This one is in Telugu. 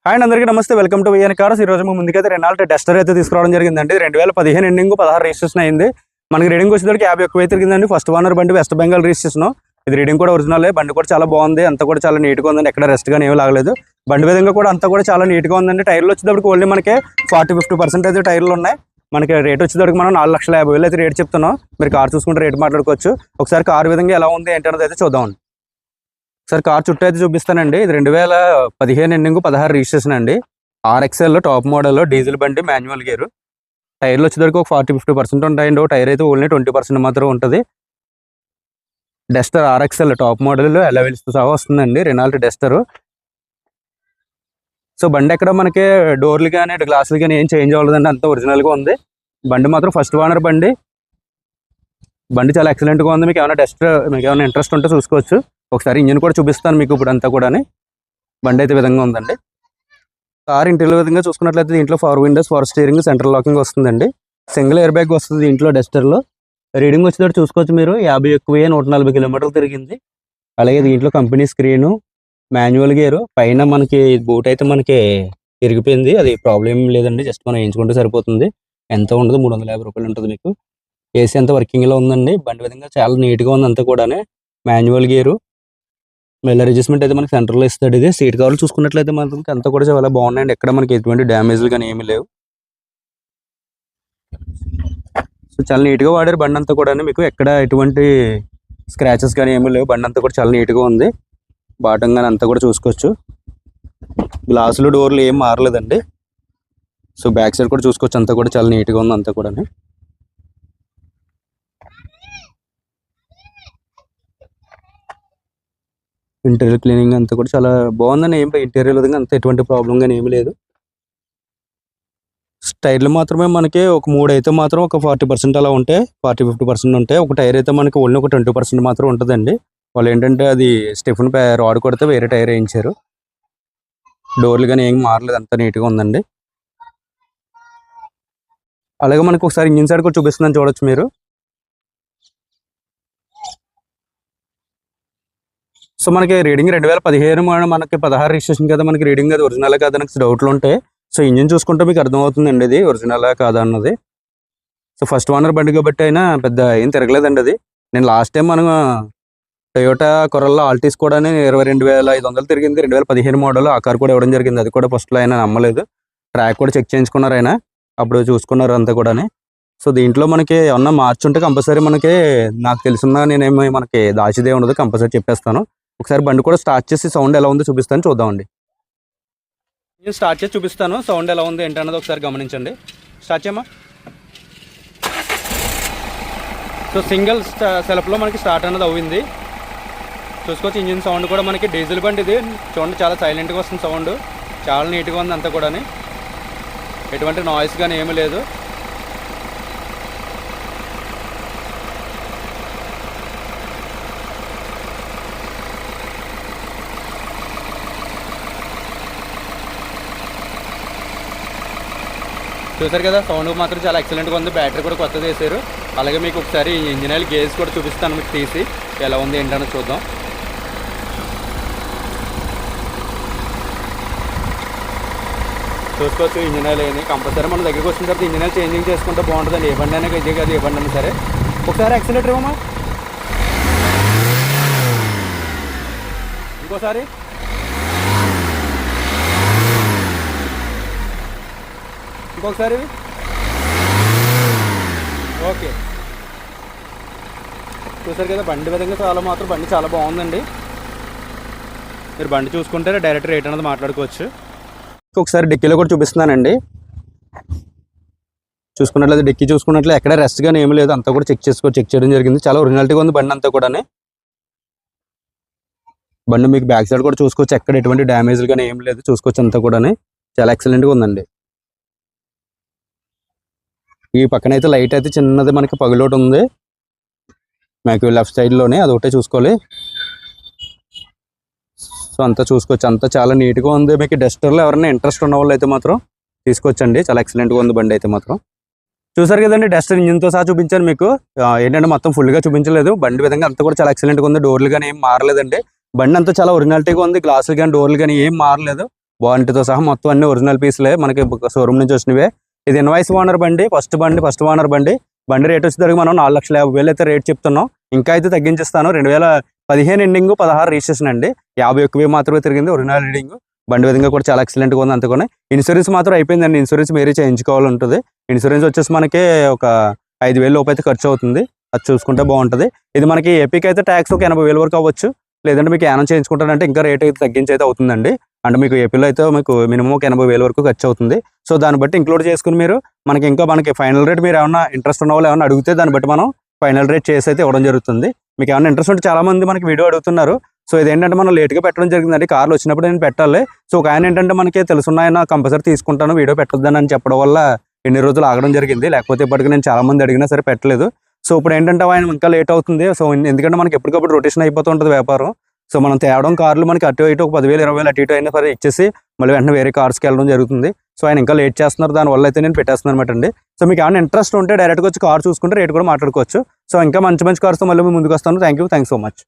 అండ్ అందరికీ నమస్తే, వెల్కమ్ టు విఎన్ కార్స్. ఈ రోజు ముందుకైతే రెనాల్ట్ డస్టర్ అయితే తీసుకురావడం జరిగిందండి. 2015 ఎండింగ్ 16 రిజిస్ట్రేషన్ అయింది. మనకి రీడింగ్ వచ్చేసరికి 50 ఎక్కువ తిరిగిందండి. ఫస్ట్ ఓనర్ బండి వెస్ట్ బెంగాల్ రిజిస్ట్రేషన్. ఇది రీడింగ్ కూడా ఒరిజినల్. బండి కూడా చాలా బాగుంది, అంతా కూడా చాలా నీట్గా ఉందండి. ఎక్కడ రెస్ట్ కానీ ఏమీ లాగలేదు. బండి విధంగా కూడా అంతా కూడా చాలా నీట్గా ఉందండి. టైర్లు వచ్చేటప్పటికి ఓన్లీ మనకి 40-50% అయితే టైర్లు ఉన్నాయి. మనకి రేట్ వచ్చేటప్పటికి మనం 4,50,000 అయితే రేట్ చెప్తున్నాం. మీరు కార్ చూసుకుంటే రేట్ మాట్లాడుకోవచ్చు. ఒకసారి కార్ విధంగా ఎలా ఉంది ఏంటనేది అయితే చూద్దాం. సార్ కార్ చుట్టూ అయితే చూపిస్తానండి. ఇది 2015 ఎండింగ్ 16 రిజిస్ట్రేషన్ అండి. RXL టాప్ మోడల్ డీజిల్ బండి, మాన్యువల్ గేరు. టైర్లు వచ్చేసరికి ఒక 40-50% ఉంటాయండి. ఒక టైర్ అయితే ఓన్లీ 20% మాత్రం ఉంటుంది. డస్టర్ RXL టాప్ మోడల్ అలవెల్స్తో సహా వస్తుందండి. Renault Duster. సో బండి ఎక్కడ మనకి డోర్లు కానీ గ్లాసులు కానీ ఏం చేంజ్ అవ్వలేదండి, అంతా ఒరిజినల్గా ఉంది. బండి మాత్రం ఫస్ట్ ఓనర్ బండి. బండి చాలా ఎక్సలెంట్గా ఉంది. మీకు ఏమైనా ఇంట్రెస్ట్ ఉంటే చూసుకోవచ్చు. ఒకసారి ఇంజిన్ కూడా చూపిస్తాను మీకు. ఇప్పుడు అంతా కూడా బండి అయితే విధంగా ఉందండి. కార్ ఇంటీరియర్ విధంగా చూసుకున్నట్లయితే దీంట్లో 4 విండోస్, 4 స్టీరింగ్, సెంట్రల్ లాకింగ్ వస్తుందండి. సింగిల్ ఎయిర్ బ్యాగ్ వస్తుంది దీంట్లో డస్టర్లో. రీడింగ్ వచ్చేటట్టు చూసుకోవచ్చు మీరు. 50 ఎక్కువ 140 కిలోమీటర్లు తిరిగింది. అలాగే దీంట్లో కంపెనీ స్క్రీను, మాన్యువల్ గేరు. పైన మనకి బూట్ అయితే మనకి తిరిగిపోయింది, అది ప్రాబ్లం ఏం లేదండి. జస్ట్ మనం వేయించుకుంటే సరిపోతుంది. ఎంత ఉండదు, 350 రూపాయలు ఉంటుంది మీకు. ఏసీ అంతా వర్కింగ్లో ఉందండి. బండి విధంగా చాలా నీట్గా ఉంది అంతా కూడా. Manual gear. మెల్ల అడ్జస్ట్మెంట్ అయితే మనకి సెంటర్లో ఇస్తాడు. ఇది సీట్ కవర్లు చూసుకున్నట్లయితే మనకి అంతా కూడా చాలా బాగున్నాయండి. ఎక్కడ మనకి ఎటువంటి డ్యామేజ్లు కానీ ఏమీ లేవు. సో చాలా నీట్గా వాడారు బండి అంతా కూడా. మీకు ఎక్కడ ఎటువంటి స్క్రాచెస్ కానీ ఏమీ లేవు. బండి అంతా కూడా చాలా నీట్గా ఉంది. బాటం కానీ అంతా కూడా చూసుకోవచ్చు. గ్లాసులు, డోర్లు ఏం మారలేదండి. సో బ్యాక్ సైడ్ కూడా చూసుకోవచ్చు. అంతా కూడా చాలా నీట్గా ఉంది అంతా కూడా. ఇంటీరియర్ క్లీనింగ్ అంతా కూడా చాలా బాగుందని. ఇంటీరియర్ విధంగా అంత ఎటువంటి ప్రాబ్లం కానీ ఏమీ లేదు. టైర్లు మాత్రమే మనకి ఒక 3 అయితే మాత్రం ఒక 40% అలా ఉంటాయి, 40-50% ఉంటాయి. ఒక టైర్ అయితే మనకి ఓన్లీ ఒక 20% మాత్రం ఉంటుందండి. వాళ్ళు ఏంటంటే అది స్టెఫెన్ రాడ్ కొడితే వేరే టైర్ వేయించారు. డోర్లు కానీ ఏం మారలేదు, అంత నీట్గా ఉందండి. అలాగే మనకి ఒకసారి ఇంజిన్ సైడ్ కూడా చూపిస్తుందని చూడొచ్చు మీరు. సో మనకి రీడింగ్ 2015 మనకి 16 రిజిస్ట్రేషన్ కదా. మనకి రీడింగ్ అది ఒరిజినల్ కాదా నాకు డౌట్లు ఉంటాయి. సో ఇంజిన్ చూసుకుంటే మీకు అర్థమవుతుందండి ఇది ఒరిజినల్ కాదా అన్నది. సో ఫస్ట్ ఓనర్ బండి కాబట్టి అయినా పెద్ద ఏం తిరగలేదండి అది. నేను లాస్ట్ టైం మనం టొయోటా కొరల్లా ఆల్టీస్ కూడా 22,500 తిరిగింది. 2015 మోడల్. ఆ కార్ కూడా ఇవ్వడం జరిగింది. అది కూడా ఫస్ట్లో అయినా నమ్మలేదు. ట్రాక్ కూడా చెక్ చేయించుకున్నారు ఆయన, అప్పుడు చూసుకున్నారు అంతా కూడా. సో దీంట్లో మనకి ఏమన్నా మార్చుంటే కంపల్సరీ మనకి, నాకు తెలుసున్నా నేనేమి మనకి దాచిదే ఉండదు, కంపల్సరీ చెప్పేస్తాను. ఒకసారి బండి కూడా స్టార్ట్ చేసి సౌండ్ ఎలా ఉందో చూపిస్తాను, చూద్దామండి. నేను స్టార్ట్ చేసి చూపిస్తాను సౌండ్ ఎలా ఉంది ఏంటన్నది ఒకసారి గమనించండి. స్టార్ట్ చేయమా. సో సింగిల్ సెల్ఫ్లో మనకి స్టార్ట్ అన్నది అయింది. చూసుకోవచ్చు. ఇంజిన్ సౌండ్ కూడా మనకి డీజిల్ బండి ఇది. చూడండి చాలా సైలెంట్గా వస్తుంది సౌండ్. చాలా నీట్గా ఉంది అంతా కూడా. ఎటువంటి నాయిస్ కానీ ఏమీ లేదు. చూసారు కదా, సౌండ్ మాత్రం చాలా ఎక్సలెంట్గా ఉంది. బ్యాటరీ కూడా కొత్తది వేసారు. అలాగే మీకు ఒకసారి ఇంజిన్ ఆయిల్ గేజ్ కూడా చూపిస్తాను మీకు తీసి, ఎలా ఉంది ఏంటని చూద్దాం. చూసుకోవచ్చు ఇంజిన్ ఆయిల్ అయింది. కంపల్సరీ మన దగ్గరికి వచ్చిన తర్వాత ఇంజిన్ ఆయిల్ చేంజింగ్ చేసుకుంటే బాగుంటుందండి. ఏ బండి అయినా ఇదే కాదు, ఏ బండి అయినా సరే. ఒకసారి యాక్సిలేటర్ ఇవ్వమా. ఇంకోసారి. ఇంకొకసారి. ఓకే. చూసారు కదా బండి విధంగా బండి చాలా బాగుందండి. మీరు బండి చూసుకుంటే డైరెక్ట్ రేట్ అనేది మాట్లాడుకోవచ్చు. ఒకసారి డిక్కీలో కూడా చూపిస్తున్నానండి. చూసుకున్నట్లయితే డిక్కీ చూసుకున్నట్లయితే ఎక్కడ రెస్ట్ కానీ ఏమీ లేదు, అంతా కూడా చెక్ చేయడం జరిగింది. చాలా ఒరిజినాలిటీగా ఉంది బండి అంతా కూడా. బండి మీకు బ్యాక్ సైడ్ కూడా చూసుకోవచ్చు. ఎక్కడ ఎటువంటి డ్యామేజ్లు కానీ ఏం లేదు, చూసుకోవచ్చు. అంతా కూడా చాలా ఎక్సలెంట్గా ఉందండి. ఈ పక్కన అయితే లైట్ అయితే చిన్నది మనకి పగులోటి ఉంది మాకు లెఫ్ట్ సైడ్లోనే, అది ఒకటే చూసుకోవాలి. సో అంతా చూసుకోవచ్చు. అంతా చాలా నీట్గా ఉంది. మీకు డస్టర్లో ఎవరైనా ఇంట్రెస్ట్ ఉన్న వాళ్ళు అయితే మాత్రం తీసుకొచ్చండి. చాలా ఎక్సలెంట్గా ఉంది బండి అయితే మాత్రం. చూసారు కదండి, డస్టర్ ఇంజిన్తో సహా చూపించాను మీకు. ఏంటంటే మొత్తం ఫుల్గా చూపించలేదు. బండి విధంగా అంతా కూడా చాలా ఎక్సలెంట్గా ఉంది. డోర్లు కానీ ఏం మారలేదండి. బండి అంతా చాలా ఒరిజినాలిటీగా ఉంది. గ్లాసులు కానీ డోర్లు కానీ ఏం మారలేదు. వారంటీతో సహా మొత్తం అన్ని ఒరిజినల్ పీసులే మనకి షోరూమ్ నుంచి వచ్చినవే. ఇది ఇన్వాయిస్ ఓనర్ బండి, ఫస్ట్ ఓనర్ బండి. బండి రేట్ వచ్చేసరికి మనం 4,50,000 అయితే రేట్ చెప్తున్నాం. ఇంకా అయితే తగ్గించిస్తాను. 2015 ఎండింగ్ 16 రిజిస్ట్రేషన్ అండి. 51,000 మాత్రమే తిరిగింది ఒరిజినల్ రీడింగ్. బండి విధంగా కూడా చాలా ఎక్సలెంట్గా ఉంది. అంతకొని ఇన్సూరెన్స్ మాత్రం అయిపోయిందండి. ఇన్సూరెన్స్ మీరే చేయించుకోవాలి ఉంటుంది. ఇన్సూరెన్స్ వచ్చేసి మనకి ఒక 5,000 లోపు అయితే ఖర్చు అవుతుంది. అది చూసుకుంటే బాగుంటుంది. ఇది మనకి ఏపీకి అయితే ట్యాక్స్ ఒక 80,000 వరకు అవ్వచ్చు. లేదంటే మీకు యానం చేయించుకుంటారంటే ఇంకా రేట్ అయితే తగ్గించి అయితే అవుతుందండి. అంటే మీకు ఏపీలో అయితే మీకు మినిమం ఒక 80,000 వరకు ఖర్చు అవుతుంది. సో దాన్ని బట్టి ఇంక్లూడ్ చేసుకుని మీరు మనకి ఫైనల్ రేట్ మీరు ఏమన్నా ఇంట్రెస్ట్ ఉన్న వాళ్ళు ఏమన్నా అడిగితే దాన్ని బట్టి మనం ఫైనల్ రేట్ చేసి అయితే ఇవ్వడం జరుగుతుంది. మీకు ఏమైనా ఇంట్రెస్ట్ ఉంటే చాలా మంది మనకి వీడియో అడుగుతున్నారు. సో ఇదేంటంటే మనం లేట్గా పెట్టడం జరిగిందండి. కార్లు వచ్చినప్పుడు నేను పెట్టాలి. సో ఒక ఆయన ఏంటంటే మనకి తెలుసున్న ఆయన కంపల్సరీ తీసుకుంటాను వీడియో పెట్టొద్దని అని చెప్పడం వల్ల ఎన్ని రోజులు ఆగడం జరిగింది. లేకపోతే ఇప్పటికి నేను చాలా మంది అడిగినా సరే పెట్టలేదు. సో ఇప్పుడు ఏంటంటే ఆయన ఇంకా లేట్ అవుతుంది. సో ఎందుకంటే మనకి ఎప్పటికప్పుడు రొటేషన్ అయిపోతూ ఉంటుంది వ్యాపారం. సో మనం తేవడం కార్లు మనకి అటు ఇటు ఒక 10,000 20,000 అటు ఇటు అయినా సరే ఇచ్చేసి మళ్ళీ వెంటనే వేరే కార్స్కి వెళ్ళడం జరుగుతుంది. సో ఆయన ఇంకా లేట్ చేస్తున్నారు. దానివల్ల అయితే నేను పెట్టేస్తున్నాను అనమాట అండి. సో మీకు ఏమైనా ఇంట్రెస్ట్ ఉంటే డైరెక్ట్గా వచ్చి కార్ చూసుకుంటే రేట్ కూడా మాట్లాడుకోవచ్చు. సో ఇంకా మంచి కార్స్తో మళ్ళీ ముందుకు వస్తాను. Thank you so much.